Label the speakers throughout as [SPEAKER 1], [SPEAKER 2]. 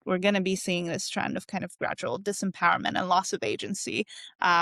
[SPEAKER 1] we're going to be seeing this trend of kind of gradual disempowerment and loss of agency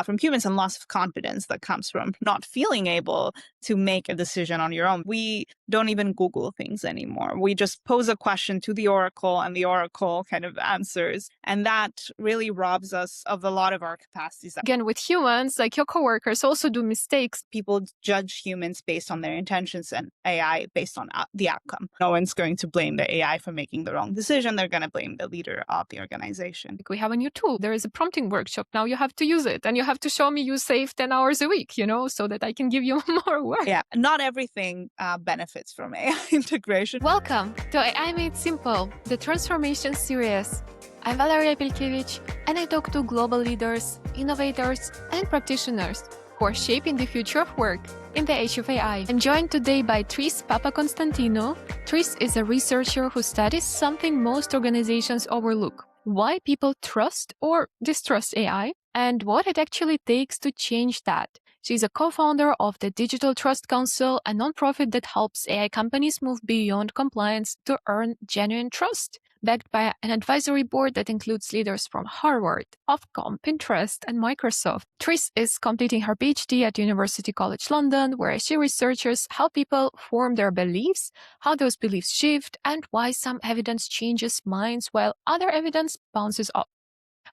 [SPEAKER 1] from humans, and loss of confidence that comes from not feeling able to make a decision on your own. We don't even Google things anymore. We just pose a question to the oracle, and the oracle kind of answers. And that really robs us of a lot of our capacities.
[SPEAKER 2] Again, with humans, like your coworkers also do mistakes.
[SPEAKER 1] People judge humans based on their intentions and AI based on the outcome. No one's going to blame the AI for making the wrong decision. They're going to blame the leader of the organization.
[SPEAKER 2] We have a new tool. There is a prompting workshop. Now you have to use it, and you have to show me you save 10 hours a week, so that I can give you more work.
[SPEAKER 1] Yeah, not everything benefits from AI integration.
[SPEAKER 2] Welcome to AI Made Simple, the transformation series. I'm Valeria Pilkiewicz, and I talk to global leaders, innovators, and practitioners who are shaping the future of work in the age of AI. I'm joined today by Tris Papakonstantinou. Tris is a researcher who studies something most organizations overlook: why people trust or distrust AI, and what it actually takes to change that. She's a co-founder of the Digital Trust Council, a nonprofit that helps AI companies move beyond compliance to earn genuine trust. Backed by an advisory board that includes leaders from Harvard, Ofcom, Pinterest, and Microsoft. Tris is completing her PhD at University College London, where she researches how people form their beliefs, how those beliefs shift, and why some evidence changes minds while other evidence bounces off.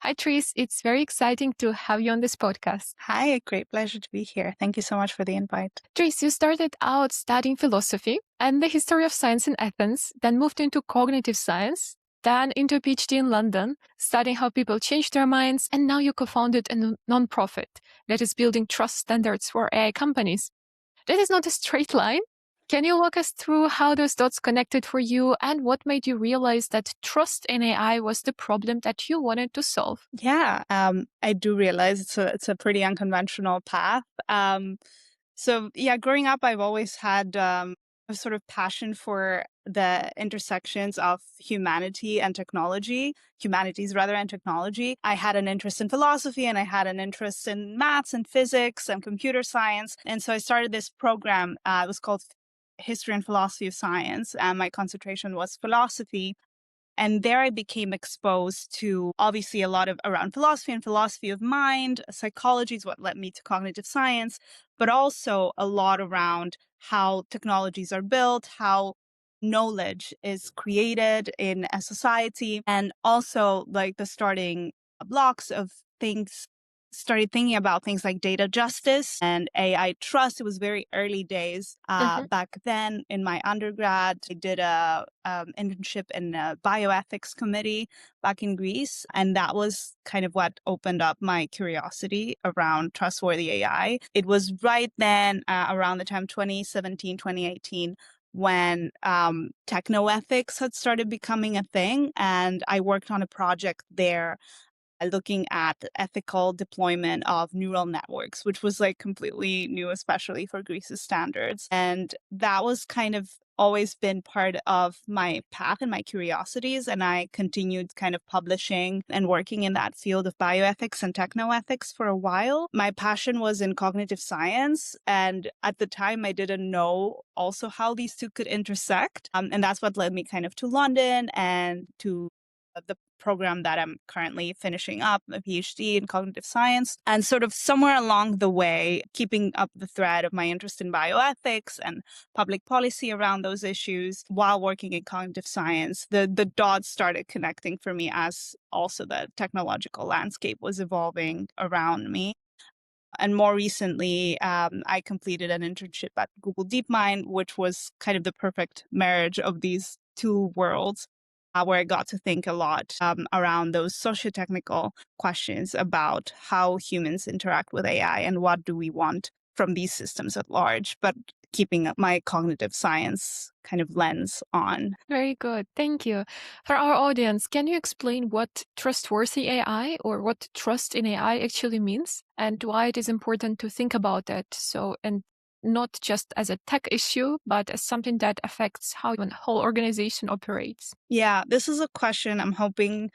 [SPEAKER 2] Hi, Tris. It's very exciting to have you on this podcast.
[SPEAKER 1] Hi, a great pleasure to be here. Thank you so much for the invite.
[SPEAKER 2] Tris, you started out studying philosophy and the history of science in Athens, then moved into cognitive science, then into a PhD in London, studying how people change their minds, and now you co-founded a nonprofit that is building trust standards for AI companies. That is not a straight line. Can you walk us through how those dots connected for you, and what made you realize that trust in AI was the problem that you wanted to solve?
[SPEAKER 1] Yeah, I do realize it's a pretty unconventional path. Growing up, I've always had a sort of passion for the intersections of humanities and technology. I had an interest in philosophy, and I had an interest in maths and physics and computer science. And so I started this program. It was called History and Philosophy of Science, and my concentration was philosophy. And there I became exposed to obviously a lot of around philosophy and philosophy of mind. Psychology is what led me to cognitive science, but also a lot around how technologies are built, how knowledge is created in a society, and also like the starting blocks of things. Started thinking about things like data justice and AI trust. It was very early days back then. In my undergrad, I did a internship in a bioethics committee back in Greece, and that was kind of what opened up my curiosity around trustworthy AI. It was right then, around the time 2017, 2018, when technoethics had started becoming a thing, and I worked on a project there looking at the ethical deployment of neural networks, which was like completely new, especially for Greece's standards. And that was kind of always been part of my path and my curiosities. And I continued kind of publishing and working in that field of bioethics and technoethics for a while. My passion was in cognitive science. And at the time, I didn't know also how these two could intersect. And that's what led me kind of to London and to the program that I'm currently finishing up, a PhD in cognitive science. And sort of somewhere along the way, keeping up the thread of my interest in bioethics and public policy around those issues while working in cognitive science, the dots started connecting for me as also the technological landscape was evolving around me. And more recently, I completed an internship at Google DeepMind, which was kind of the perfect marriage of these two worlds, where I got to think a lot around those socio-technical questions about how humans interact with AI and what do we want from these systems at large, but keeping up my cognitive science kind of lens on.
[SPEAKER 2] Very good. Thank you. For our audience, can you explain what trustworthy AI or what trust in AI actually means, and why it is important to think about it? And not just as a tech issue, but as something that affects how a whole organization operates.
[SPEAKER 1] Yeah, this is a question I'm hoping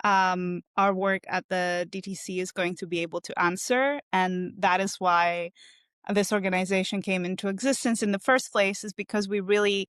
[SPEAKER 1] our work at the DTC is going to be able to answer. And that is why this organization came into existence in the first place, is because we really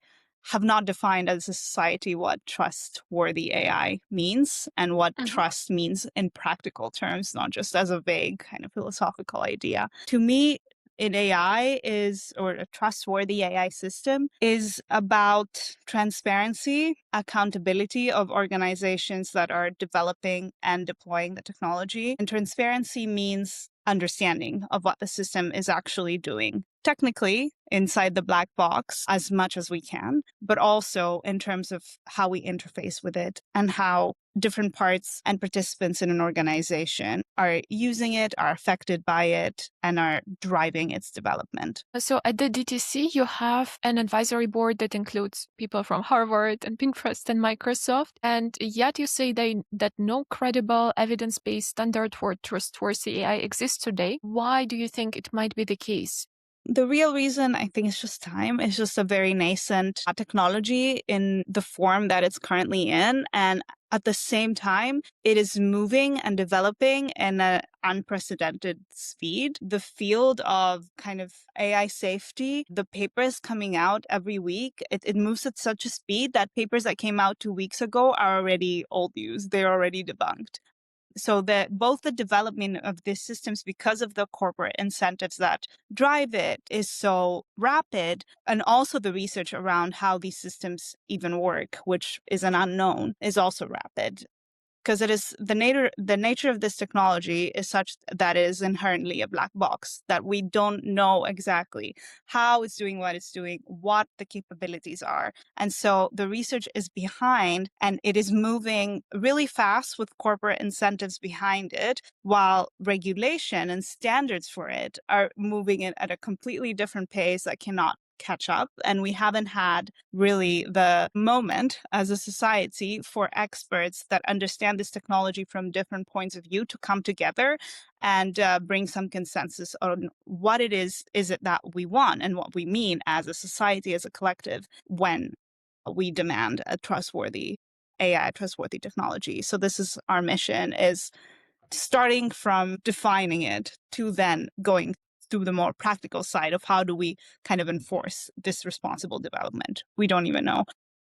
[SPEAKER 1] have not defined as a society what trustworthy AI means and what
[SPEAKER 2] Mhm.
[SPEAKER 1] trust means in practical terms, not just as a vague kind of philosophical idea. To me, an AI is, or a trustworthy AI system is about transparency, accountability of organizations that are developing and deploying the technology. And transparency means understanding of what the system is actually doing. Technically, inside the black box, as much as we can, but also in terms of how we interface with it and how different parts and participants in an organization are using it, are affected by it, and are driving its development.
[SPEAKER 2] So at the DTC, you have an advisory board that includes people from Harvard and Pinterest and Microsoft. And yet you say that no credible evidence-based standard for trustworthy AI exists today. Why do you think it might be the case?
[SPEAKER 1] The real reason, I think, is just time. It's just a very nascent technology in the form that it's currently in. And at the same time, it is moving and developing in an unprecedented speed. The field of kind of AI safety, the papers coming out every week, it moves at such a speed that papers that came out 2 weeks ago are already old news. They're already debunked. So that both the development of these systems, because of the corporate incentives that drive it, is so rapid, and also the research around how these systems even work, which is an unknown, is also rapid. Because it is the nature of this technology is such that it is inherently a black box, that we don't know exactly how it's doing what it's doing, what the capabilities are. And so the research is behind, and it is moving really fast with corporate incentives behind it, while regulation and standards for it are moving it at a completely different pace that cannot catch up. And we haven't had really the moment as a society for experts that understand this technology from different points of view to come together and bring some consensus on what it is it that we want and what we mean as a society, as a collective, when we demand a trustworthy AI, trustworthy technology. So this is our mission, is starting from defining it to then going through the more practical side of how do we kind of enforce this responsible development. We don't even know.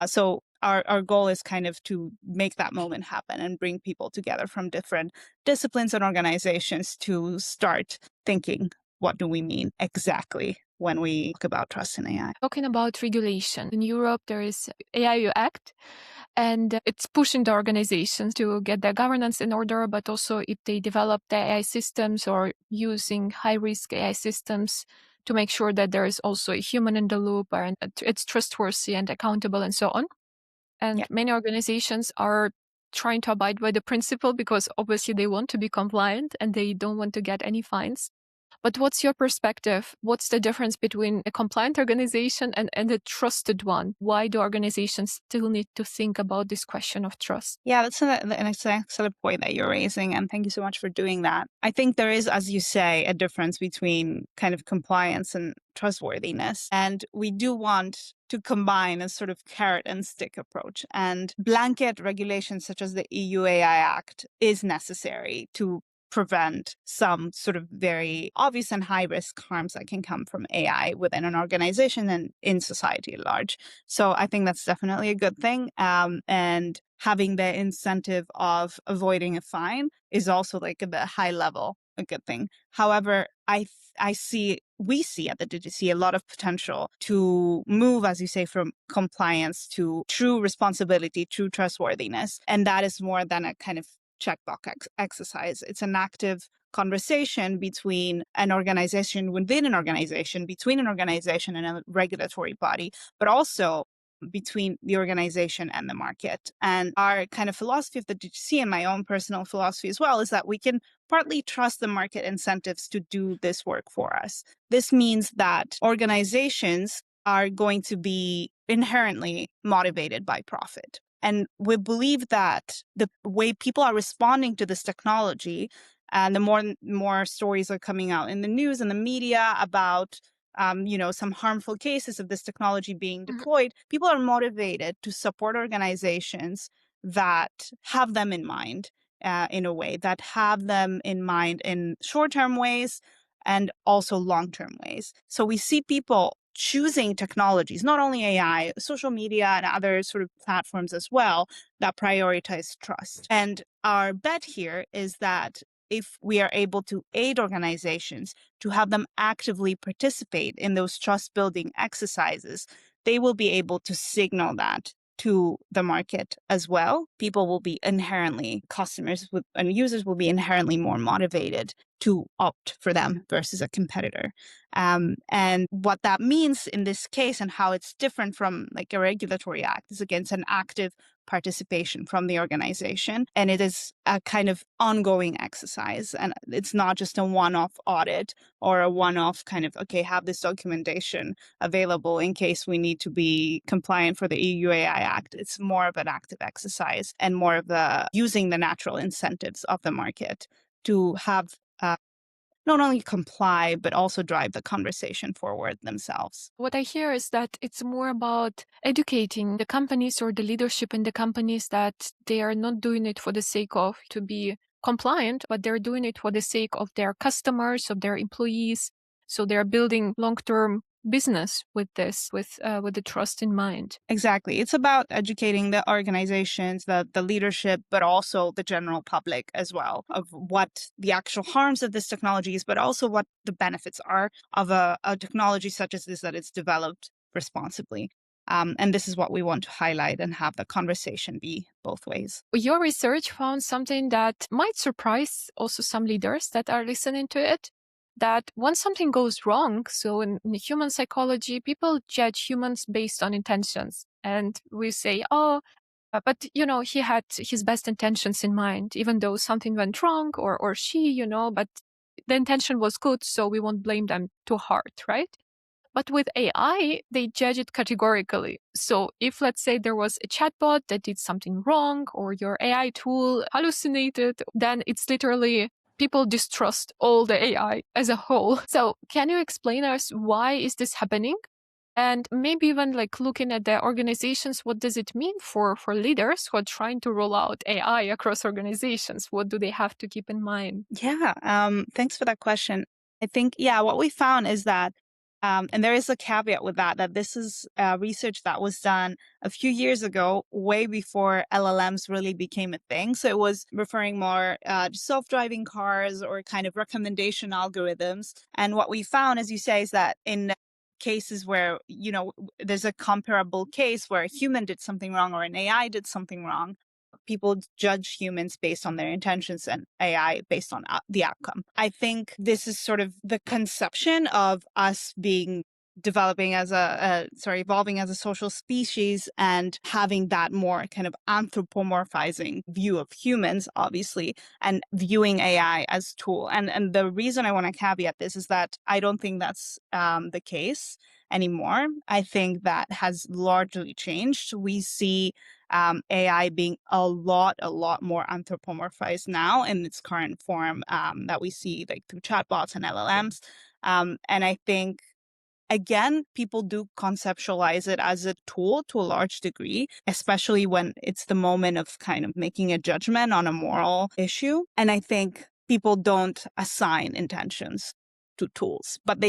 [SPEAKER 1] So our goal is kind of to make that moment happen and bring people together from different disciplines and organizations to start thinking, what do we mean exactly when we talk about trust in AI?
[SPEAKER 2] Talking about regulation, in Europe, there is AI Act, and it's pushing the organizations to get their governance in order, but also if they develop the AI systems or using high-risk AI systems, to make sure that there is also a human in the loop and it's trustworthy and accountable and so on. And
[SPEAKER 1] Yeah.
[SPEAKER 2] many organizations are trying to abide by the principle because obviously they want to be compliant and they don't want to get any fines. But what's your perspective? What's the difference between a compliant organization and a trusted one? Why do organizations still need to think about this question of trust?
[SPEAKER 1] Yeah, that's an excellent point that you're raising, and thank you so much for doing that. I think there is, as you say, a difference between kind of compliance and trustworthiness, and we do want to combine a sort of carrot and stick approach. And blanket regulations such as the EU AI Act is necessary to prevent some sort of very obvious and high risk harms that can come from AI within an organization and in society at large. So I think that's definitely a good thing. And having the incentive of avoiding a fine is also like at the high level a good thing. However, we see at the DGC a lot of potential to move, as you say, from compliance to true responsibility, true trustworthiness. And that is more than a kind of checkbox exercise. It's an active conversation between an organization, within an organization, between an organization and a regulatory body, but also between the organization and the market. And our kind of philosophy of the DGC, and my own personal philosophy as well, is that we can partly trust the market incentives to do this work for us. This means that organizations are going to be inherently motivated by profit. And we believe that the way people are responding to this technology, and the more stories are coming out in the news and the media about some harmful cases of this technology being
[SPEAKER 2] Mhm.
[SPEAKER 1] deployed, people are motivated to support organizations that have them in mind in a way, that have them in mind in short-term ways and also long-term ways. So we see people choosing technologies, not only AI, social media and other sort of platforms as well, that prioritize trust. And our bet here is that if we are able to aid organizations to have them actively participate in those trust building exercises, they will be able to signal that to the market as well. People will be inherently, and users will be inherently more motivated to opt for them versus a competitor. And what that means in this case and how it's different from like a regulatory act is against an active participation from the organization. And it is a kind of ongoing exercise. And it's not just a one-off audit or a one-off kind of, okay, have this documentation available in case we need to be compliant for the EU AI Act. It's more of an active exercise and more of the using the natural incentives of the market to have not only comply, but also drive the conversation forward themselves.
[SPEAKER 2] What I hear is that it's more about educating the companies or the leadership in the companies that they are not doing it for the sake of to be compliant, but they're doing it for the sake of their customers, of their employees. So they're building long-term business with this, with the trust in mind.
[SPEAKER 1] Exactly. It's about educating the organizations, the leadership, but also the general public as well of what the actual harms of this technology is, but also what the benefits are of a technology such as this that it's developed responsibly. And this is what we want to highlight and have the conversation be both ways.
[SPEAKER 2] Your research found something that might surprise also some leaders that are listening to it, that when something goes wrong, so in human psychology, people judge humans based on intentions. And we say, oh, but he had his best intentions in mind, even though something went wrong or she, but the intention was good, so we won't blame them too hard, right? But with AI, they judge it categorically. So if, let's say, there was a chatbot that did something wrong or your AI tool hallucinated, then it's literally people distrust all the AI as a whole. So can you explain us why is this happening? And maybe even like looking at the organizations, what does it mean for leaders who are trying to roll out AI across organizations? What do they have to keep in mind?
[SPEAKER 1] Yeah, thanks for that question. I think, yeah, what we found is that, and there is a caveat with that this is research that was done a few years ago, way before LLMs really became a thing. So it was referring more to self-driving cars or kind of recommendation algorithms. And what we found, as you say, is that in cases where, there's a comparable case where a human did something wrong or an AI did something wrong, people judge humans based on their intentions and AI based on the outcome. I think this is sort of the conception of us evolving as a social species and having that more kind of anthropomorphizing view of humans, obviously, and viewing AI as tool. And the reason I want to caveat this is that I don't think that's the case anymore. I think that has largely changed. We see AI being a lot more anthropomorphized now in its current form that we see like through chatbots and LLMs. And I think, again, people do conceptualize it as a tool to a large degree, especially when it's the moment of kind of making a judgment on a moral issue. And I think people don't assign intentions to tools, but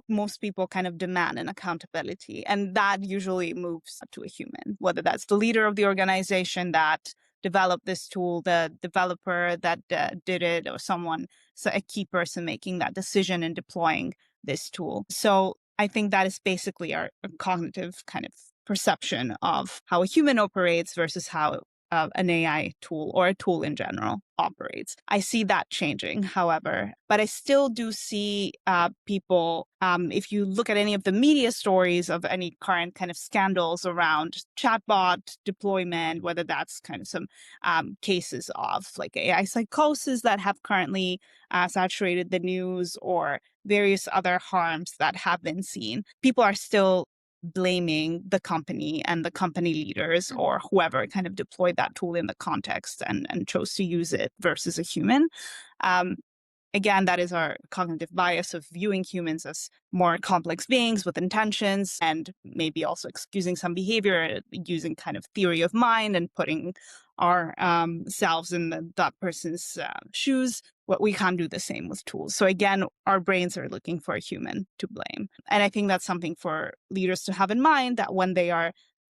[SPEAKER 1] most people kind of demand an accountability. And that usually moves to a human, whether that's the leader of the organization that developed this tool, the developer that did it, or a key person making that decision and deploying this tool. So I think that is basically our cognitive kind of perception of how a human operates versus how an AI tool or a tool in general operates. I see that changing, however, but I still do see people, if you look at any of the media stories of any current kind of scandals around chatbot deployment, whether that's kind of some cases of like AI psychosis that have currently saturated the news or various other harms that have been seen, people are still blaming the company and the company leaders or whoever kind of deployed that tool in the context and chose to use it versus a human. Again, that is our cognitive bias of viewing humans as more complex beings with intentions, and maybe also excusing some behavior using kind of theory of mind and putting our selves in that person's shoes. What we can't do the same with tools. So again, our brains are looking for a human to blame. And I think that's something for leaders to have in mind, that when they are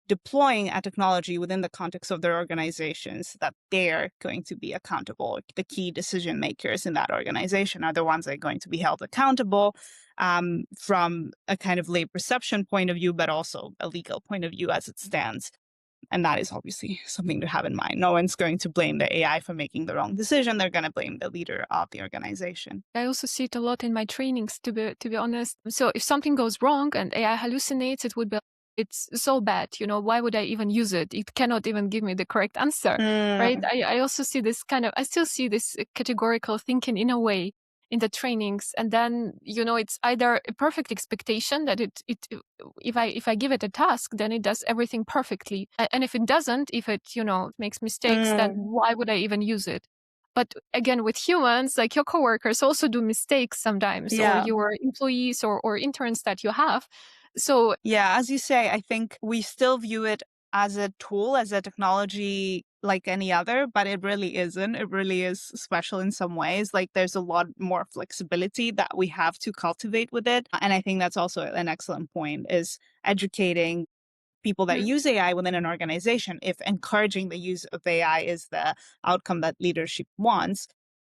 [SPEAKER 1] deploying a technology within the context of their organizations, that they're going to be accountable. The key decision makers in that organization are the ones that are going to be held accountable from a kind of lay perception point of view, but also a legal point of view as it stands. And that is obviously something to have in mind. No one's going to blame the AI for making the wrong decision. They're going to blame the leader of the organization.
[SPEAKER 2] I also see it a lot in my trainings, to be honest. So if something goes wrong and AI hallucinates, it would be, it's so bad, why would I even use it? It cannot even give me the correct answer, right?
[SPEAKER 1] Mm,
[SPEAKER 2] I also see this I still see this categorical thinking in a way in the trainings. And then, it's either a perfect expectation that if I give it a task, then it does everything perfectly. And if it doesn't, if it, makes mistakes, then
[SPEAKER 1] mm,
[SPEAKER 2] why would I even use it? But again, with humans, like your coworkers also do mistakes sometimes, or
[SPEAKER 1] yeah.
[SPEAKER 2] your employees or interns that you have. So
[SPEAKER 1] Yeah, as you say, I think we still view it as a tool, as a technology like any other, but it really isn't. It really is special in some ways. Like there's a lot more flexibility that we have to cultivate with it. And I think that's also an excellent point, is educating people that
[SPEAKER 2] Mhm.
[SPEAKER 1] use AI within an organization. If encouraging the use of AI is the outcome that leadership wants,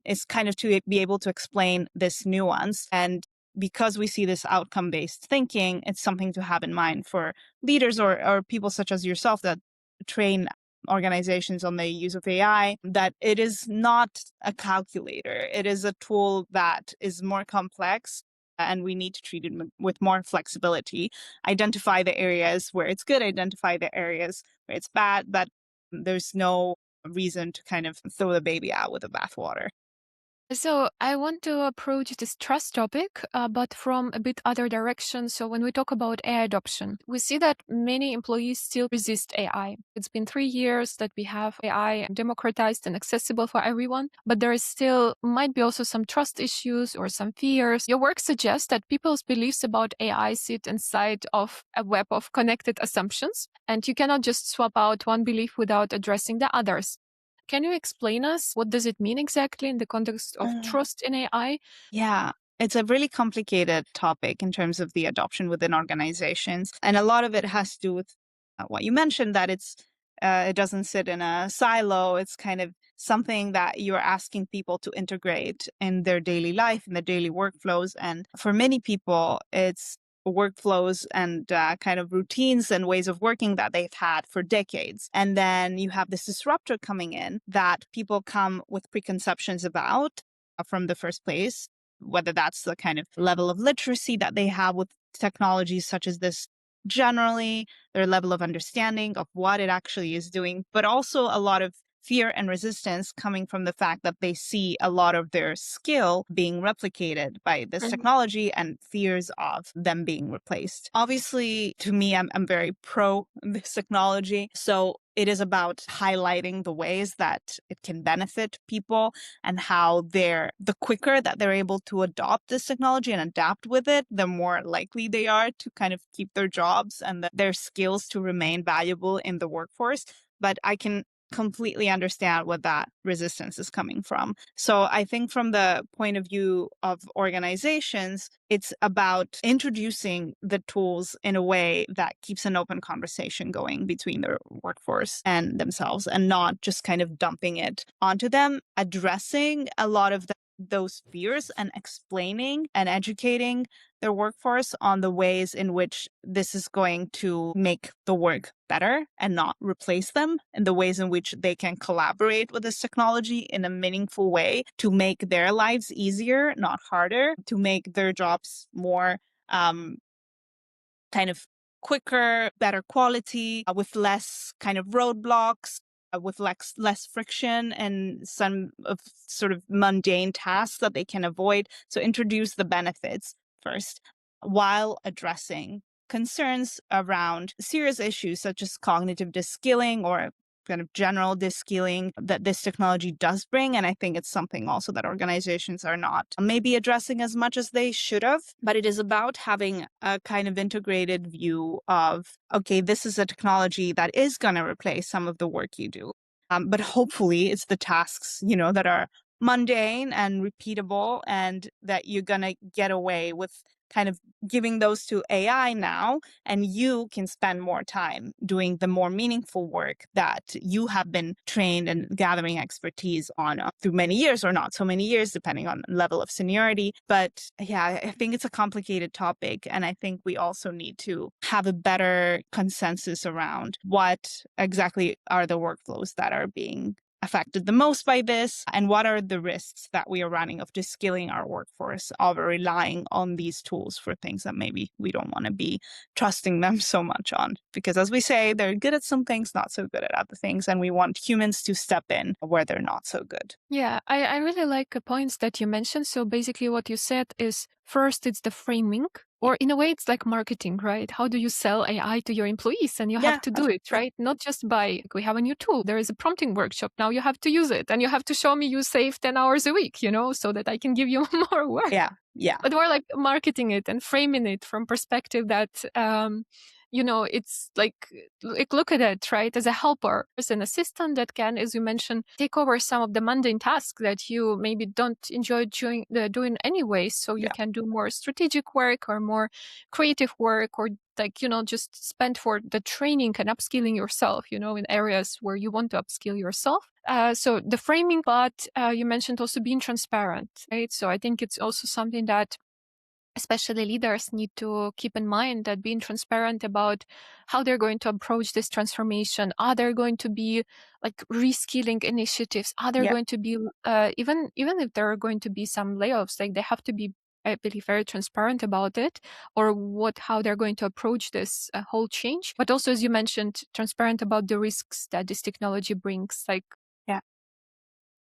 [SPEAKER 1] is kind of to be able to explain this nuance. And because we see this outcome based thinking, it's something to have in mind for leaders or people such as yourself that train organizations on the use of AI, that it is not a calculator. It is a tool that is more complex, and we need to treat it with more flexibility. Identify the areas where it's good, identify the areas where it's bad, but there's no reason to kind of throw the baby out with the bathwater.
[SPEAKER 2] So I want to approach this trust topic, but from a bit other direction. So when we talk about AI adoption, we see that many employees still resist AI. It's been 3 years that we have AI democratized and accessible for everyone, but there is still might be also some trust issues or some fears. Your work suggests that people's beliefs about AI sit inside of a web of connected assumptions, and you cannot just swap out one belief without addressing the others. Can you explain us what does it mean exactly in the context of trust in AI?
[SPEAKER 1] Yeah, it's a really complicated topic in terms of the adoption within organizations. And a lot of it has to do with what you mentioned, that it doesn't sit in a silo. It's kind of something that you're asking people to integrate in their daily life, in their daily workflows. And for many people, it's workflows and kind of routines and ways of working that they've had for decades. And then you have this disruptor coming in that people come with preconceptions about from the first place, whether that's the kind of level of literacy that they have with technologies such as this generally, their level of understanding of what it actually is doing, but also a lot of fear and resistance coming from the fact that they see a lot of their skill being replicated by this
[SPEAKER 2] Mhm.
[SPEAKER 1] technology and fears of them being replaced. Obviously, to me, I'm very pro this technology. So it is about highlighting the ways that it can benefit people and how the quicker that they're able to adopt this technology and adapt with it, the more likely they are to kind of keep their jobs and their skills to remain valuable in the workforce. But I can completely understand what that resistance is coming from. So I think from the point of view of organizations, it's about introducing the tools in a way that keeps an open conversation going between their workforce and themselves, and not just kind of dumping it onto them, addressing a lot of those fears and explaining and educating their workforce on the ways in which this is going to make the work better and not replace them, and the ways in which they can collaborate with this technology in a meaningful way to make their lives easier, not harder, to make their jobs more um, kind of quicker, better quality, with less kind of roadblocks, with less friction and some of sort of mundane tasks that they can avoid. So introduce the benefits first while addressing concerns around serious issues such as cognitive deskilling or kind of general skilling that this technology does bring. And I think it's something also that organizations are not maybe addressing as much as they should have. But it is about having a kind of integrated view of, okay, this is a technology that is going to replace some of the work you do. But hopefully it's the tasks, that are mundane and repeatable, and that you're going to get away with kind of giving those to AI now, and you can spend more time doing the more meaningful work that you have been trained and gathering expertise on through many years or not so many years, depending on level of seniority. But yeah, I think it's a complicated topic. And I think we also need to have a better consensus around what exactly are the workflows that are being affected the most by this, and what are the risks that we are running of just skilling our workforce over relying on these tools for things that maybe we don't want to be trusting them so much on. Because as we say, they're good at some things, not so good at other things, and we want humans to step in where they're not so good.
[SPEAKER 2] Yeah, I really like the points that you mentioned. So basically, what you said is first, it's the framing, or in a way, it's like marketing, right? How do you sell AI to your employees? And you have
[SPEAKER 1] Yeah,
[SPEAKER 2] to do it,
[SPEAKER 1] absolutely.
[SPEAKER 2] right? Not just by, we have a new tool, there is a prompting workshop. Now you have to use it and you have to show me you save 10 hours a week, so that I can give you more work.
[SPEAKER 1] Yeah, yeah,
[SPEAKER 2] But more like marketing it and framing it from perspective that it's like look at it, right, as a helper, as an assistant that can, as you mentioned, take over some of the mundane tasks that you maybe don't enjoy doing anyway, so you
[SPEAKER 1] yeah.
[SPEAKER 2] can do more strategic work or more creative work, or just spend for the training and upskilling yourself, in areas where you want to upskill yourself. So the framing, but you mentioned also being transparent, right? So I think it's also something that especially leaders need to keep in mind, that being transparent about how they're going to approach this transformation. Are there going to be like reskilling initiatives? Are there
[SPEAKER 1] Yeah.
[SPEAKER 2] going to be even if there are going to be some layoffs, like they have to be, I believe, very transparent about it, or how they're going to approach this whole change. But also, as you mentioned, transparent about the risks that this technology brings. Like,
[SPEAKER 1] Yeah.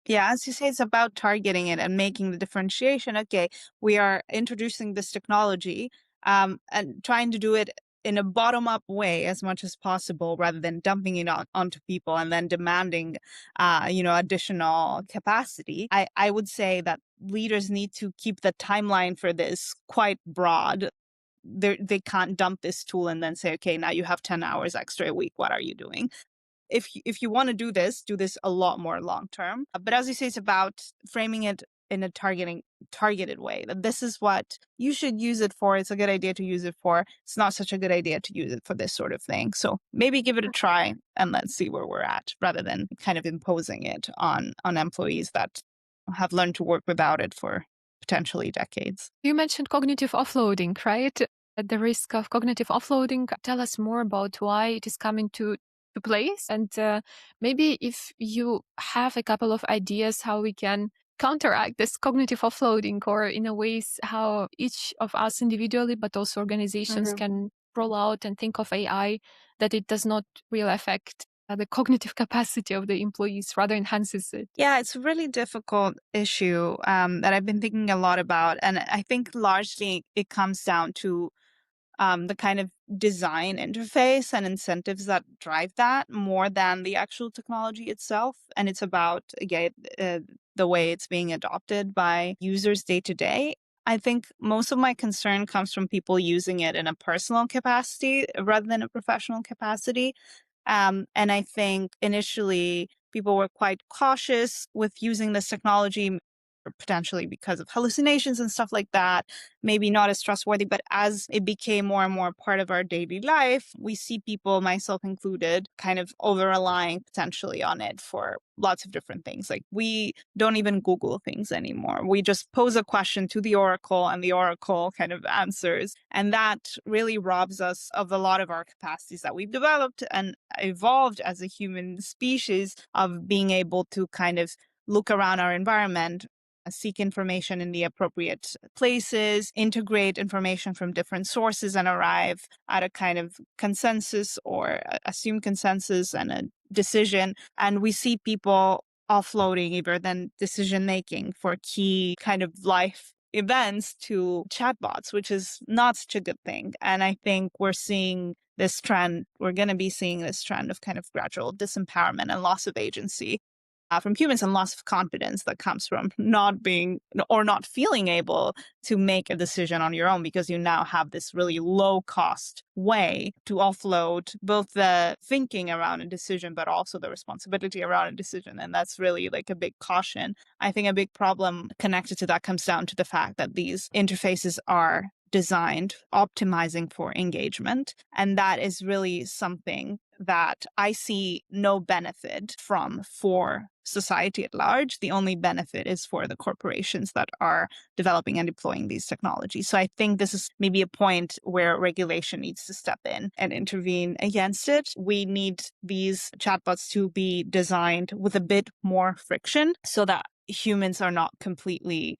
[SPEAKER 1] Yeah, as you say, it's about targeting it and making the differentiation. Okay, we are introducing this technology, and trying to do it in a bottom-up way as much as possible, rather than dumping it onto people and then demanding, additional capacity. I would say that leaders need to keep the timeline for this quite broad. They can't dump this tool and then say, okay, now you have 10 hours extra a week. What are you doing? If you want to do this a lot more long term. But as you say, it's about framing it in a targeted way. That this is what you should use it for. It's a good idea to use it for. It's not such a good idea to use it for this sort of thing. So maybe give it a try and let's see where we're at, rather than kind of imposing it on employees that have learned to work without it for potentially decades.
[SPEAKER 2] you mentioned cognitive offloading, right? At the risk of cognitive offloading, tell us more about why it is coming to place, and maybe if you have a couple of ideas how we can counteract this cognitive offloading, or in a ways how each of us individually, but also organizations,
[SPEAKER 1] Mhm.
[SPEAKER 2] can roll out and think of AI that it does not really affect the cognitive capacity of the employees, rather enhances it.
[SPEAKER 1] Yeah, it's a really difficult issue that I've been thinking a lot about. And I think largely it comes down to the kind of design interface and incentives that drive that, more than the actual technology itself. And it's about, again, the way it's being adopted by users day to day. I think most of my concern comes from people using it in a personal capacity rather than a professional capacity. And I think initially people were quite cautious with using this technology, potentially because of hallucinations and stuff like that, maybe not as trustworthy. But as it became more and more part of our daily life, we see people, myself included, kind of over relying potentially on it for lots of different things. Like, we don't even Google things anymore. We just pose a question to the Oracle and the Oracle kind of answers. And that really robs us of a lot of our capacities that we've developed and evolved as a human species, of being able to kind of look around our environment, seek information in the appropriate places, integrate information from different sources, and arrive at a kind of consensus, or assume consensus and a decision. And we see people offloading either then decision making for key kind of life events to chatbots, which is not such a good thing. And I think we're seeing this trend, we're going to be seeing this trend of kind of gradual disempowerment and loss of agency from humans, and loss of confidence that comes from not being or not feeling able to make a decision on your own, because you now have this really low cost way to offload both the thinking around a decision, but also the responsibility around a decision. And that's really like a big caution. I think a big problem connected to that comes down to the fact that these interfaces are designed optimizing for engagement. And that is really something that I see no benefit from for society at large. The only benefit is for the corporations that are developing and deploying these technologies. So I think this is maybe a point where regulation needs to step in and intervene against it. We need these chatbots to be designed with a bit more friction so that humans are not completely,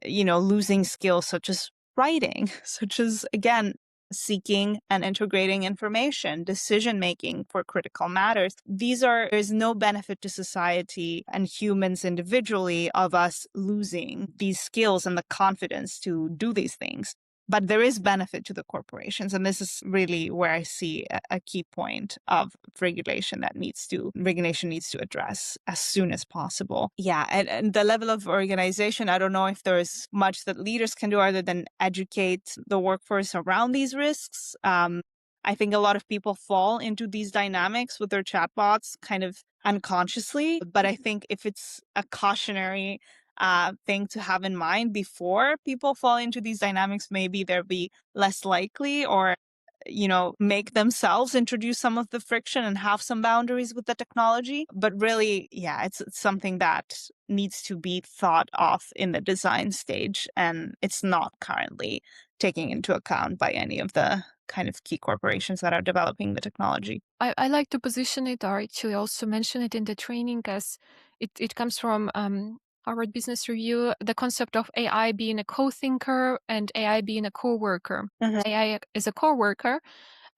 [SPEAKER 1] losing skills such as writing, such as, again, seeking and integrating information, decision making for critical matters. There's no benefit to society and humans individually of us losing these skills and the confidence to do these things. But there is benefit to the corporations. And this is really where I see a key point of regulation needs to address as soon as possible. Yeah. And the level of organization, I don't know if there's much that leaders can do other than educate the workforce around these risks. I think a lot of people fall into these dynamics with their chatbots kind of unconsciously. But I think if it's a cautionary thing to have in mind before people fall into these dynamics, maybe they'll be less likely, or make themselves introduce some of the friction and have some boundaries with the technology. But really, yeah, it's something that needs to be thought of in the design stage, and it's not currently taken into account by any of the kind of key corporations that are developing the technology.
[SPEAKER 2] I like to position it, or actually also mention it in the training, as it comes from Harvard Business Review, the concept of AI being a co-thinker and AI being a co-worker. AI is a co-worker,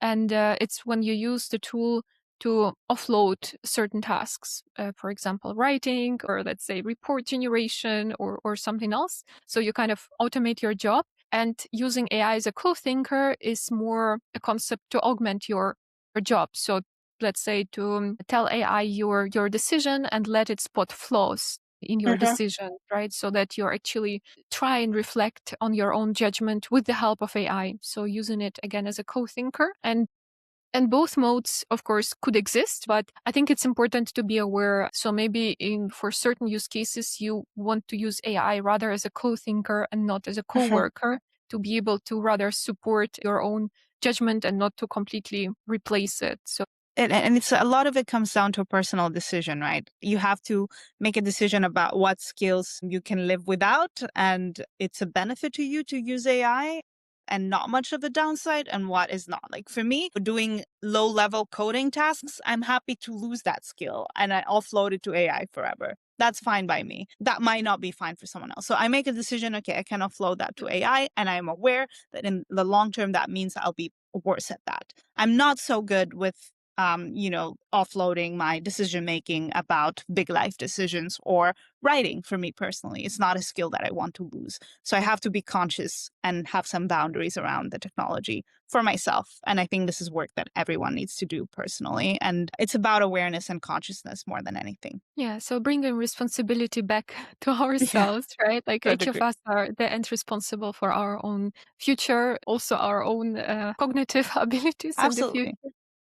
[SPEAKER 2] and it's when you use the tool to offload certain tasks, for example, writing, or let's say report generation, or something else. So you kind of automate your job. And using AI as a co-thinker is more a concept to augment your job. So let's say to tell AI your decision and let it spot flaws in your decision, right? So that you actually try and reflect on your own judgment with the help of AI. So using it again as a co-thinker. And both modes, of course, could exist, but I think it's important to be aware. So maybe for certain use cases, you want to use AI rather as a co-thinker and not as a co-worker, to be able to rather support your own judgment and not to completely replace it. So
[SPEAKER 1] and it's a lot of it comes down to a personal decision, right? You have to make a decision about what skills you can live without, and it's a benefit to you to use AI and not much of a downside, and what is not. Like for me, doing low level coding tasks, I'm happy to lose that skill and I offload it to AI forever. That's fine by me. That might not be fine for someone else. So I make a decision, okay, I can offload that to AI, and I'm aware that in the long term, that means I'll be worse at that. I'm not so good with offloading my decision making about big life decisions or writing. For me personally, it's not a skill that I want to lose. So I have to be conscious and have some boundaries around the technology for myself. And I think this is work that everyone needs to do personally. And it's about awareness and consciousness more than anything.
[SPEAKER 2] yeah, so bringing responsibility back to ourselves, right? Like
[SPEAKER 1] To a
[SPEAKER 2] each of
[SPEAKER 1] degree.
[SPEAKER 2] us are the end responsible for our own future, also our own cognitive abilities in the future.
[SPEAKER 1] Absolutely.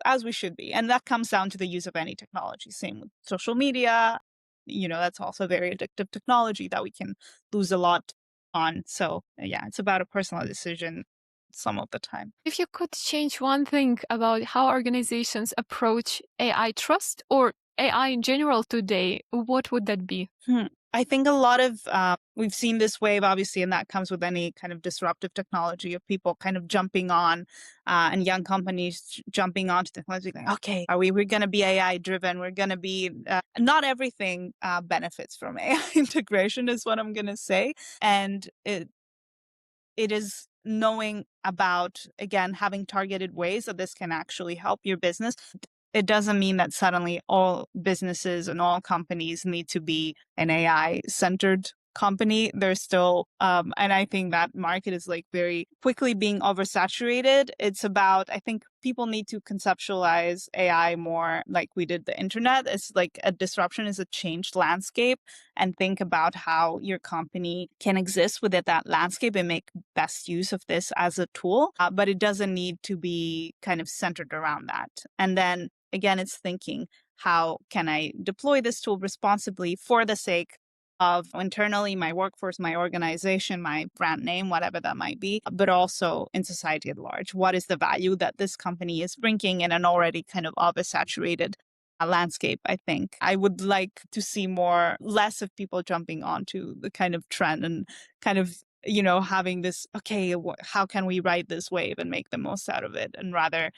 [SPEAKER 1] As we should be. And that comes down to the use of any technology. Same with social media. That's also very addictive technology that we can lose a lot on. So, yeah, it's about a personal decision some of the time.
[SPEAKER 2] If you could change one thing about how organizations approach AI trust or AI in general today, what would that be?
[SPEAKER 1] I think a lot of, we've seen this wave, obviously, and that comes with any kind of disruptive technology of people kind of jumping on and young companies jumping onto technology, like, okay, we're going to be AI driven. We're going to be, not everything benefits from AI integration is what I'm going to say. And it is knowing about, again, having targeted ways that this can actually help your business. It doesn't mean that suddenly all businesses and all companies need to be an AI centered company. There's still, and I think that market is like very quickly being oversaturated. It's about, I think, people need to conceptualize AI more like we did the internet. It's like a disruption is a changed landscape, and think about how your company can exist within that landscape and make best use of this as a tool. But it doesn't need to be kind of centered around that. And then again, it's thinking, how can I deploy this tool responsibly for the sake of internally my workforce, my organization, my brand name, whatever that might be, but also in society at large. What is the value that this company is bringing in an already kind of oversaturated landscape? I think I would like to see less of people jumping onto the kind of trend and kind of having this, okay, how can we ride this wave and make the most out of it, and rather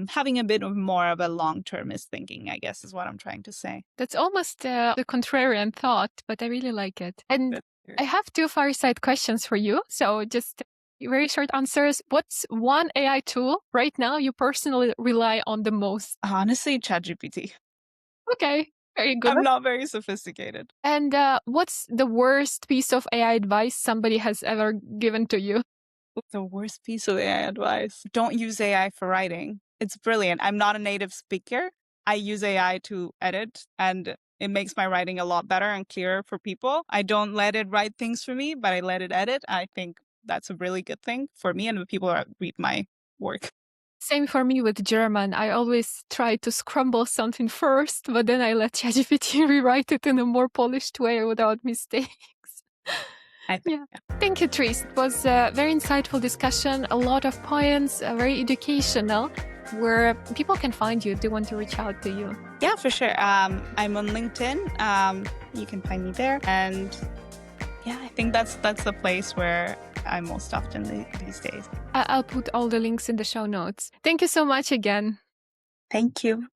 [SPEAKER 1] having a bit of more of a long-termist thinking, I guess, is what I'm trying to say.
[SPEAKER 2] That's almost the contrarian thought, but I really like it. And I have two fireside questions for you. So just very short answers. What's one AI tool right now you personally rely on the most?
[SPEAKER 1] Honestly, ChatGPT.
[SPEAKER 2] Okay, very good.
[SPEAKER 1] I'm not very sophisticated.
[SPEAKER 2] And what's the worst piece of AI advice somebody has ever given to you?
[SPEAKER 1] The worst piece of AI advice: don't use AI for writing. It's brilliant. I'm not a native speaker. I use AI to edit, and it makes my writing a lot better and clearer for people. I don't let it write things for me, but I let it edit. I think that's a really good thing for me and the people that read my work.
[SPEAKER 2] Same for me with German. I always try to scramble something first, but then I let ChatGPT rewrite it in a more polished way without mistakes.
[SPEAKER 1] I think,
[SPEAKER 2] yeah. Thank you, Tris. It was a very insightful discussion, a lot of points, very educational. Where people can find you, they want to reach out to you.
[SPEAKER 1] Yeah, for sure. I'm on LinkedIn. You can find me there. And yeah, I think that's the place where I'm most often these days.
[SPEAKER 2] I'll put all the links in the show notes. Thank you so much again.
[SPEAKER 1] Thank you.